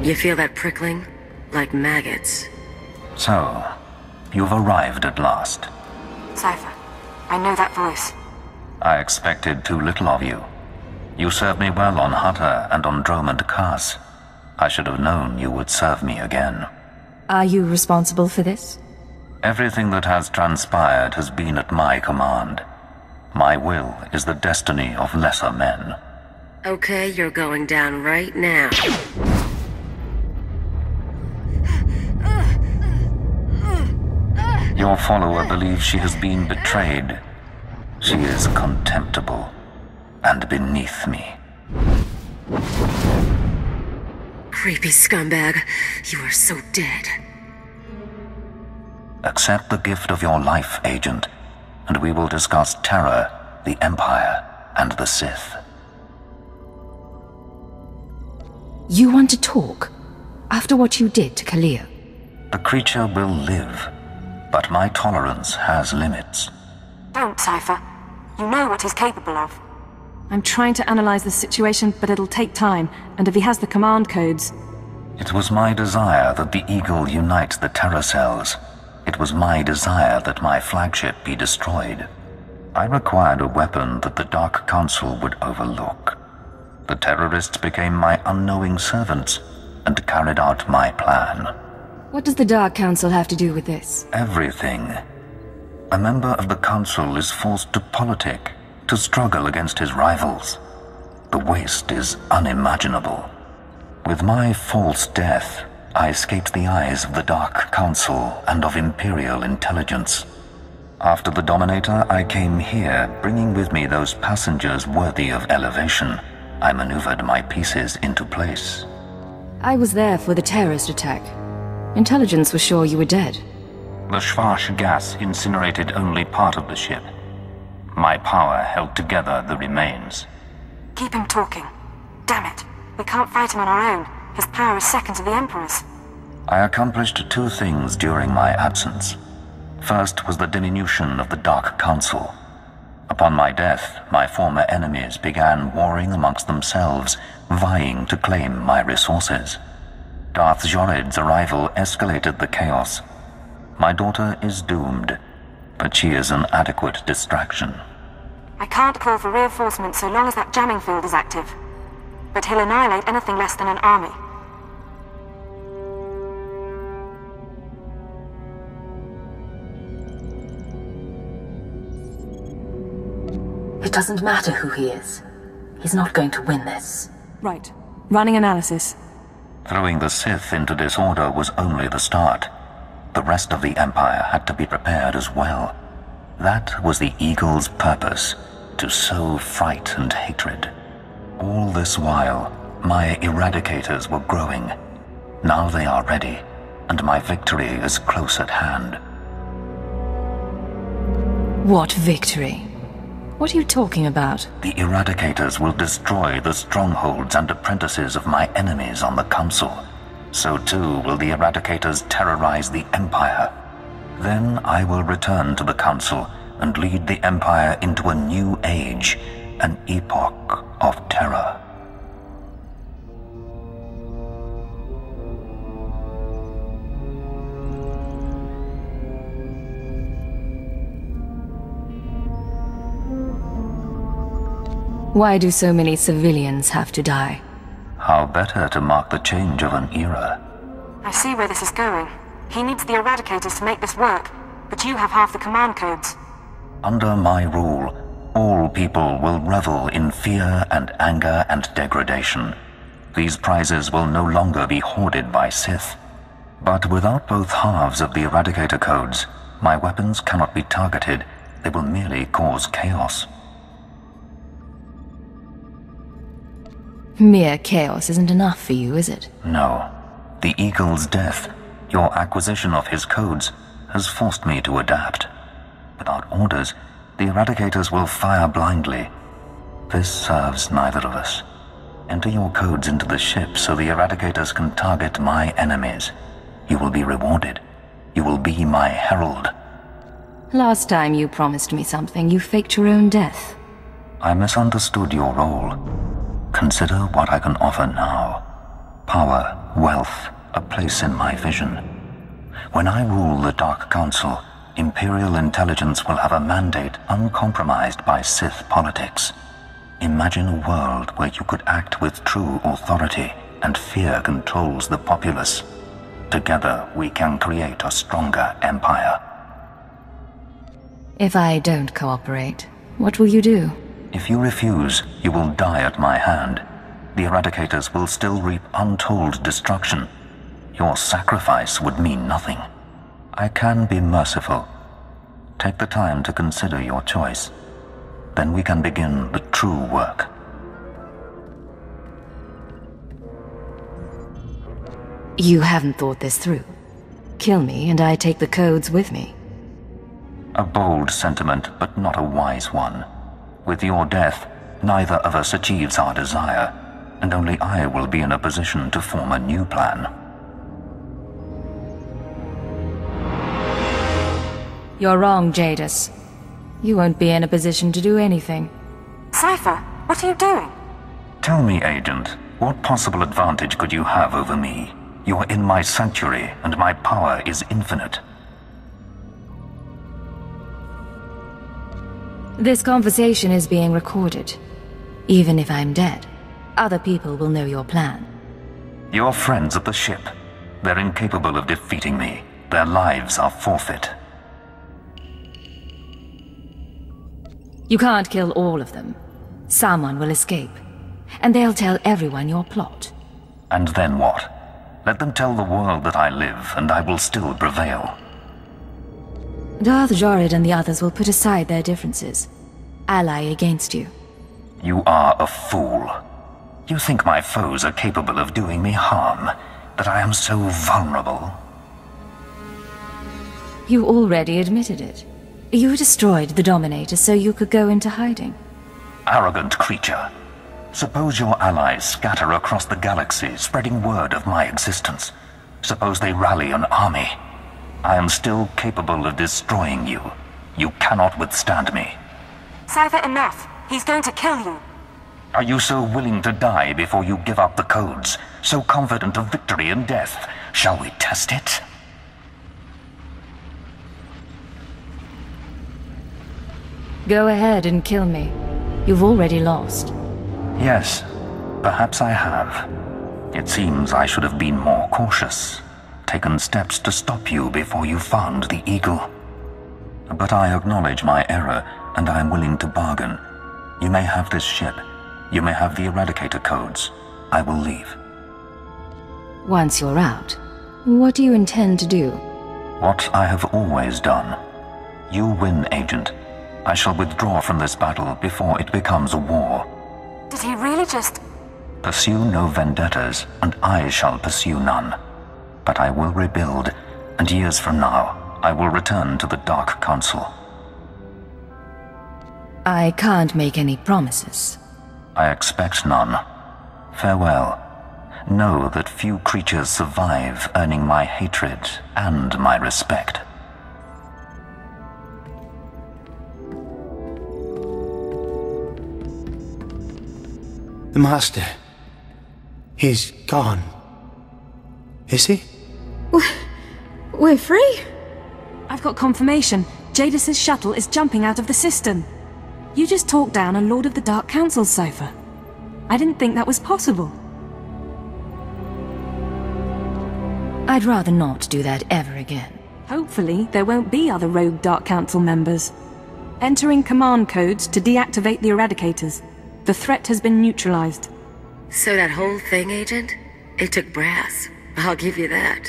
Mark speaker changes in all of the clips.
Speaker 1: You feel that prickling? Like maggots.
Speaker 2: So, you've arrived at last.
Speaker 3: Cypher, I know that voice.
Speaker 2: I expected too little of you. You served me well on Hutter and on Dromund Kaas. I should have known you would serve me again.
Speaker 4: Are you responsible for this?
Speaker 2: Everything that has transpired has been at my command. My will is the destiny of lesser men.
Speaker 1: Okay, you're going down right now.
Speaker 2: Your follower believes she has been betrayed. She is contemptible and beneath me.
Speaker 1: Creepy scumbag. You are so dead.
Speaker 2: Accept the gift of your life, Agent, and we will discuss Terra, the Empire, and the Sith.
Speaker 4: You want to talk? After what you did to Kalia?
Speaker 2: The creature will live, but my tolerance has limits.
Speaker 3: Don't, Cypher. You know what he's capable of.
Speaker 5: I'm trying to analyze the situation, but it'll take time, and if he has the command codes...
Speaker 2: It was my desire that the Eagle unite the Terra cells. It was my desire that my flagship be destroyed. I required a weapon that the Dark Council would overlook. The terrorists became my unknowing servants and carried out my plan.
Speaker 4: What does the Dark Council have to do with this?
Speaker 2: Everything. A member of the Council is forced to politic, to struggle against his rivals. The waste is unimaginable. With my false death, I escaped the eyes of the Dark Council and of Imperial intelligence. After the Dominator, I came here, bringing with me those passengers worthy of elevation. I maneuvered my pieces into place.
Speaker 4: I was there for the terrorist attack. Intelligence was sure you were dead.
Speaker 2: The Schwarz gas incinerated only part of the ship. My power held together the remains.
Speaker 3: Keep him talking. Damn it. We can't fight him on our own. His power is second to the Emperor's.
Speaker 2: I accomplished two things during my absence. First was the diminution of the Dark Council. Upon my death, my former enemies began warring amongst themselves, vying to claim my resources. Darth Jored's arrival escalated the chaos. My daughter is doomed, but she is an adequate distraction.
Speaker 3: I can't call for reinforcements so long as that jamming field is active. But he'll annihilate anything less than an army.
Speaker 4: It doesn't matter who he is. He's not going to win this.
Speaker 5: Right. Running analysis.
Speaker 2: Throwing the Sith into disorder was only the start. The rest of the Empire had to be prepared as well. That was the Eagle's purpose, to sow fright and hatred. All this while, my Eradicators were growing. Now they are ready, and my victory is close at hand.
Speaker 4: What victory? What are you talking about?
Speaker 2: The Eradicators will destroy the strongholds and apprentices of my enemies on the Council. So too will the Eradicators terrorize the Empire. Then I will return to the Council and lead the Empire into a new age, an epoch of terror.
Speaker 4: Why do so many civilians have to die?
Speaker 2: How better to mark the change of an era?
Speaker 3: I see where this is going. He needs the Eradicators to make this work, but you have half the command codes.
Speaker 2: Under my rule, all people will revel in fear and anger and degradation. These prizes will no longer be hoarded by Sith. But without both halves of the Eradicator codes, my weapons cannot be targeted. They will merely cause chaos.
Speaker 4: Mere chaos isn't enough for you, is it?
Speaker 2: No. The Eagle's death, your acquisition of his codes, has forced me to adapt. Without orders, the Eradicators will fire blindly. This serves neither of us. Enter your codes into the ship so the Eradicators can target my enemies. You will be rewarded. You will be my herald.
Speaker 4: Last time you promised me something, you faked your own death.
Speaker 2: I misunderstood your role. Consider what I can offer now. Power wealth a place in my vision. When I rule the Dark Council, Imperial intelligence will have a mandate uncompromised by Sith politics. Imagine a world where you could act with true authority and fear controls the populace. Together, we can create a stronger empire.
Speaker 4: If I don't cooperate, what will you do?
Speaker 2: If you refuse, you will die at my hand. The Eradicators will still reap untold destruction. Your sacrifice would mean nothing. I can be merciful. Take the time to consider your choice. Then we can begin the true work.
Speaker 4: You haven't thought this through. Kill me and I take the codes with me.
Speaker 2: A bold sentiment, but not a wise one. With your death, neither of us achieves our desire, and only I will be in a position to form a new plan.
Speaker 4: You're wrong, Jadis. You won't be in a position to do anything.
Speaker 3: Cypher, what are you doing?
Speaker 2: Tell me, Agent, what possible advantage could you have over me? You're in my sanctuary, and my power is infinite.
Speaker 4: This conversation is being recorded. Even if I'm dead, other people will know your plan.
Speaker 2: Your friends at the ship. They're incapable of defeating me. Their lives are forfeit.
Speaker 4: You can't kill all of them. Someone will escape, and they'll tell everyone your plot.
Speaker 2: And then what? Let them tell the world that I live, and I will still prevail.
Speaker 4: Darth Jorid and the others will put aside their differences. Ally against you.
Speaker 2: You are a fool. You think my foes are capable of doing me harm, that I am so vulnerable?
Speaker 4: You already admitted it. You destroyed the Dominator so you could go into hiding.
Speaker 2: Arrogant creature. Suppose your allies scatter across the galaxy, spreading word of my existence. Suppose they rally an army. I am still capable of destroying you. You cannot withstand me.
Speaker 3: Cypher, enough. He's going to kill you.
Speaker 2: Are you so willing to die before you give up the codes? So confident of victory and death? Shall we test it?
Speaker 4: Go ahead and kill me. You've already lost.
Speaker 2: Yes, perhaps I have. It seems I should have been more cautious. Taken steps to stop you before you found the Eagle. But I acknowledge my error, and I am willing to bargain. You may have this ship. You may have the Eradicator codes. I will leave.
Speaker 4: Once you're out, what do you intend to do?
Speaker 2: What I have always done. You win, Agent. I shall withdraw from this battle before it becomes a war.
Speaker 3: Did he really just...
Speaker 2: Pursue no vendettas, and I shall pursue none. But I will rebuild, and years from now, I will return to the Dark Council.
Speaker 4: I can't make any promises.
Speaker 2: I expect none. Farewell. Know that few creatures survive earning my hatred and my respect.
Speaker 6: The Master... he's gone. Is he?
Speaker 5: We're free? I've got confirmation. Jadis' shuttle is jumping out of the system. You just talked down a Lord of the Dark Council, Cypher. I didn't think that was possible.
Speaker 4: I'd rather not do that ever again.
Speaker 5: Hopefully, there won't be other rogue Dark Council members. Entering command codes to deactivate the Eradicators. The threat has been neutralized.
Speaker 1: So that whole thing, Agent? It took brass. I'll give you that.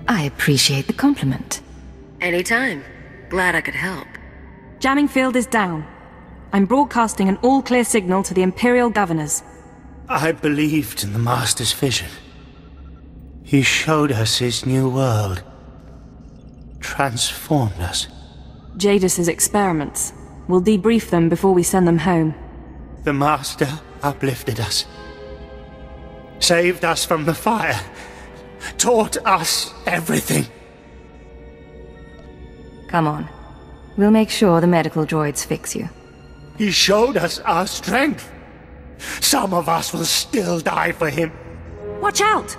Speaker 4: I appreciate the compliment.
Speaker 1: Anytime. Glad I could help.
Speaker 5: Jamming field is down. I'm broadcasting an all-clear signal to the Imperial Governors.
Speaker 6: I believed in the Master's vision. He showed us his new world. Transformed us.
Speaker 5: Jadis' experiments. We'll debrief them before we send them home.
Speaker 6: The Master uplifted us. Saved us from the fire. Taught us everything.
Speaker 4: Come on. We'll make sure the medical droids fix you.
Speaker 6: He showed us our strength. Some of us will still die for him.
Speaker 5: Watch out!